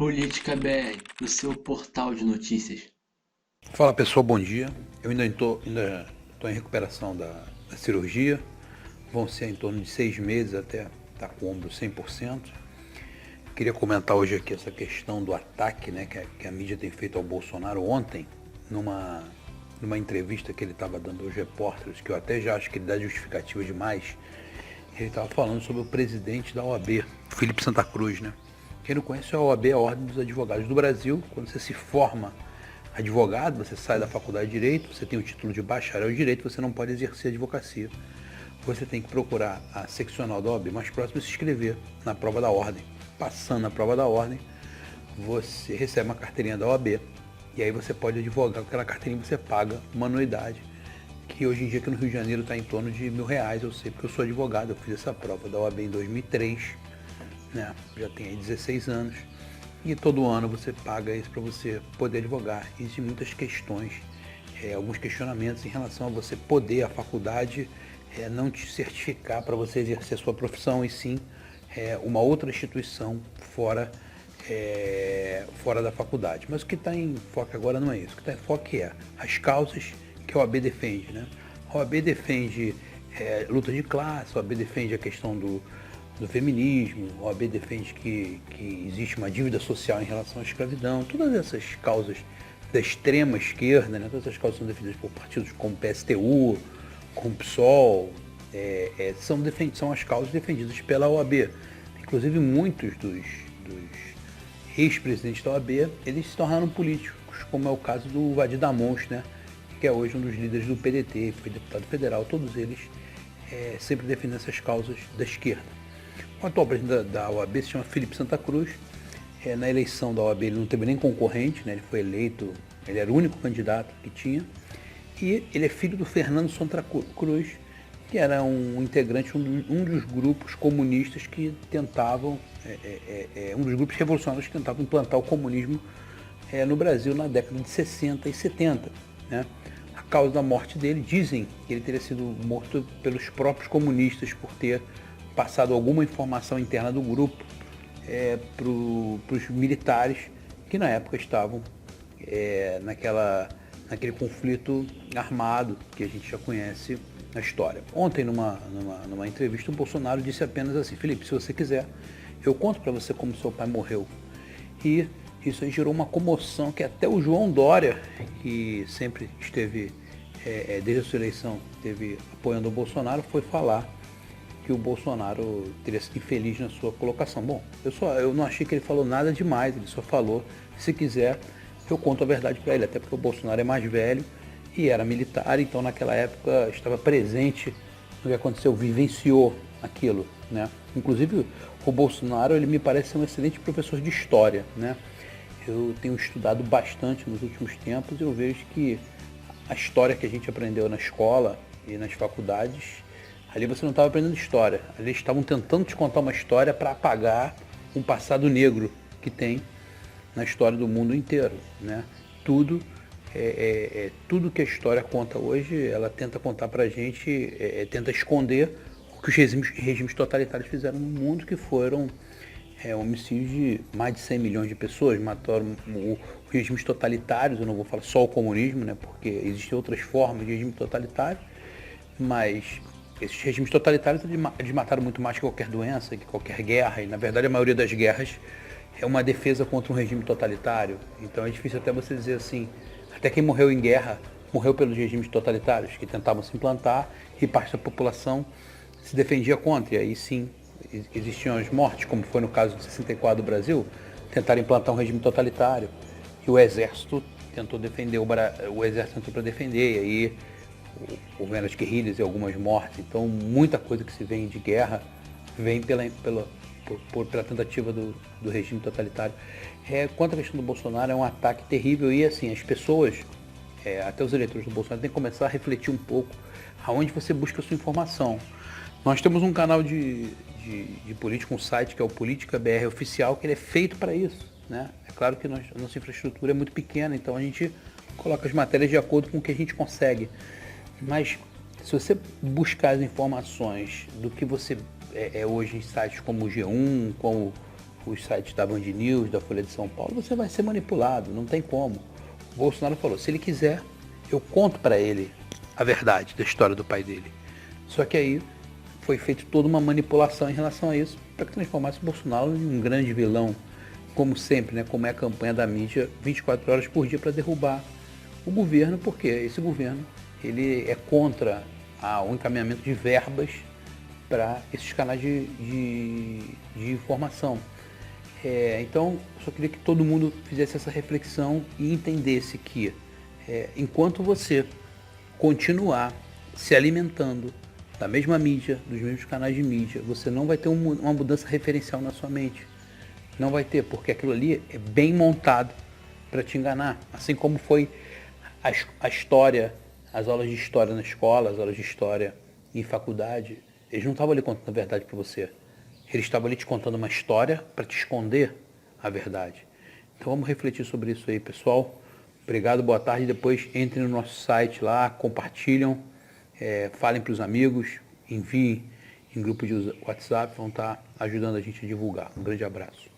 Política BR, o seu portal de notícias. Fala pessoal, bom dia. Eu ainda tô em recuperação da cirurgia. Vão ser em torno de 6 meses até estar com o ombro 100%. Queria comentar hoje aqui essa questão do ataque, né, que a mídia tem feito ao Bolsonaro ontem, numa entrevista que ele estava dando aos repórteres, que eu até já acho que ele dá justificativa demais. Ele estava falando sobre o presidente da OAB, Felipe Santa Cruz, né? Quem não conhece, a OAB é a Ordem dos Advogados do Brasil. Quando você se forma advogado, você sai da faculdade de Direito, você tem o título de bacharel em Direito, você não pode exercer advocacia. Você tem que procurar a seccional da OAB mais próxima e se inscrever na prova da ordem. Passando na prova da ordem, você recebe uma carteirinha da OAB e aí você pode advogar com aquela carteirinha, você paga uma anuidade, que hoje em dia aqui no Rio de Janeiro está em torno de R$ 1.000, eu sei porque eu sou advogado, eu fiz essa prova da OAB em 2003, né? Já tenho aí 16 anos, e todo ano você paga isso para você poder advogar. Existem muitas questões, alguns questionamentos em relação a você poder, a faculdade, não te certificar para você exercer a sua profissão, e sim uma outra instituição fora da faculdade. Mas o que está em foco agora não é isso. O que está em foco é as causas que a OAB defende, né? A OAB defende luta de classe, a OAB defende a questão do feminismo, a OAB defende que existe uma dívida social em relação à escravidão. Todas essas causas da extrema esquerda, né? Todas essas causas são defendidas por partidos como o PSTU, como o PSOL, são as causas defendidas pela OAB. Inclusive muitos dos ex-presidentes da OAB, eles se tornaram políticos, como é o caso do Vadir Damonte, né? Que é hoje um dos líderes do PDT, foi deputado federal. Todos eles sempre defendem essas causas da esquerda. O atual presidente da OAB se chama Felipe Santa Cruz. Na eleição da OAB ele não teve nem concorrente, né? Ele foi eleito, ele era o único candidato que tinha. E ele é filho do Fernando Santa Cruz, que era um integrante, um dos grupos comunistas que tentavam, um dos grupos revolucionários que tentavam implantar o comunismo no Brasil na década de 60 e 70. Né? A causa da morte dele, dizem que ele teria sido morto pelos próprios comunistas por ter passado alguma informação interna do grupo para os militares que na época estavam naquele conflito armado que a gente já conhece na história. Ontem, numa entrevista, o Bolsonaro disse apenas assim: Felipe, se você quiser, eu conto para você como seu pai morreu. E isso aí gerou uma comoção que até o João Dória, que sempre esteve, desde a sua eleição, esteve apoiando o Bolsonaro, foi falar que o Bolsonaro teria sido infeliz na sua colocação. Bom, eu não achei que ele falou nada demais, ele só falou: se quiser, eu conto a verdade para ele, até porque o Bolsonaro é mais velho e era militar, então naquela época estava presente no que aconteceu, vivenciou aquilo, né? Inclusive o Bolsonaro, ele me parece ser um excelente professor de história, né? Eu tenho estudado bastante nos últimos tempos e eu vejo que a história que a gente aprendeu na escola e nas faculdades, ali você não estava aprendendo história, ali eles estavam tentando te contar uma história para apagar um passado negro que tem na história do mundo inteiro, né? Tudo que a história conta hoje, ela tenta contar pra gente, tenta esconder o que os regimes totalitários fizeram no mundo, que foram homicídios de mais de 100 milhões de pessoas. Mataram os regimes totalitários, eu não vou falar só o comunismo, né, porque existem outras formas de regime totalitário, mas esses regimes totalitários eles mataram muito mais que qualquer doença, que qualquer guerra, e na verdade a maioria das guerras é uma defesa contra um regime totalitário. Então é difícil até você dizer assim, até quem morreu em guerra morreu pelos regimes totalitários que tentavam se implantar e parte da população se defendia contra. E aí sim existiam as mortes, como foi no caso de 64 do Brasil, tentaram implantar um regime totalitário e o exército tentou defender, o exército tentou para defender, e aí houveram as guerrilhas e algumas mortes. Então muita coisa que se vem de guerra vem pela tentativa do regime totalitário. Quanto à questão do Bolsonaro, é um ataque terrível e assim, as pessoas, até os eleitores do Bolsonaro, têm que começar a refletir um pouco aonde você busca a sua informação. Nós temos um canal de política, um site que é o Política BR Oficial, que ele é feito para isso, né? É claro que a nossa infraestrutura é muito pequena, então a gente coloca as matérias de acordo com o que a gente consegue. Mas se você buscar as informações do que você hoje em sites como o G1, como os sites da Band News, da Folha de São Paulo, você vai ser manipulado, não tem como. O Bolsonaro falou, se ele quiser, eu conto para ele a verdade da história do pai dele. Só que aí foi feita toda uma manipulação em relação a isso, para que transformasse o Bolsonaro em um grande vilão, como sempre, né, como é a campanha da mídia, 24 horas por dia para derrubar o governo, porque esse governo ele é contra o encaminhamento de verbas para esses canais de informação. Então, eu só queria que todo mundo fizesse essa reflexão e entendesse que enquanto você continuar se alimentando da mesma mídia, dos mesmos canais de mídia, você não vai ter uma mudança referencial na sua mente. Não vai ter, porque aquilo ali é bem montado para te enganar. Assim como foi a história, as aulas de história na escola, as aulas de história em faculdade, eles não estavam ali contando a verdade para você. Eles estavam ali te contando uma história para te esconder a verdade. Então vamos refletir sobre isso aí, pessoal. Obrigado, boa tarde. Depois entrem no nosso site lá, compartilham, falem para os amigos, enviem em grupo de WhatsApp, vão estar ajudando a gente a divulgar. Um grande abraço.